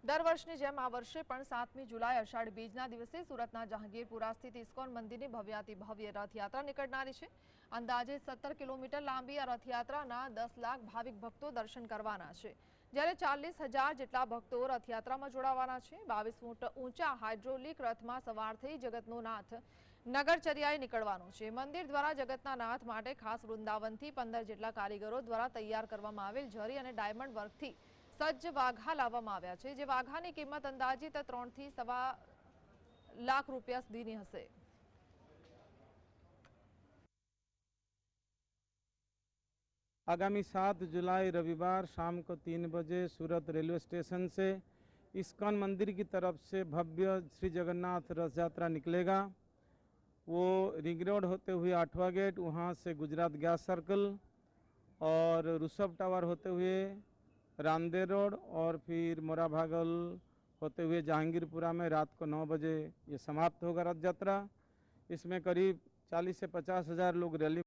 દર વર્ષની જેમ આ વર્ષે પણ 7મી જુલાઈ અષાઢ બીજના દિવસે સુરતના જહાંગીરપુરા સ્થિત ઇસ્કોન મંદિરની ભવ્યાતિ ભવ્ય રથયાત્રા નીકળનારી છે। અંદાજે 17 કિલોમીટર લાંબી આ રથયાત્રાના 10 લાખ ભાવિક ભક્તો દર્શન કરવાના છે, જ્યારે 40,000 જેટલા ભક્તો રથયાત્રામાં જોડાવાના છે। 22 ફૂટ ઊંચા હાઇડ્રોલિક રથમાં સવાર થઈ જગતનો નાથ નગરચર્યાએ નીકળવાનો છે। મંદિર દ્વારા જગતના નાથ માટે ખાસ વૃંદાવનથી 15 જેટલા કારીગરો દ્વારા તૈયાર કરવામાં આવેલ ઝરી અને ડાયમંડ વર્કથી સજ્જ વાઘા લાવવામાં આવ્યા છે, જે વાઘાની કિંમત અંદાજિત 3 થી સવા લાખ રૂપિયા સુધીની હશે। आगामी 7 जुलाई रविवार शाम को 3 बजे सूरत रेलवे स्टेशन से इस्कॉन मंदिर की तरफ से भव्य श्री जगन्नाथ रथ यात्रा निकलेगा। वो रिंग रोड होते हुए 8वां गेट, वहाँ से गुजरात गैस सर्कल और ऋषभ टावर होते हुए रामदेव रोड और फिर मोराभागल होते हुए जहांगीरपुरा में रात को 9 बजे ये समाप्त होगा रथ यात्रा। इसमें करीब 40 से 50 हज़ार लोग रैली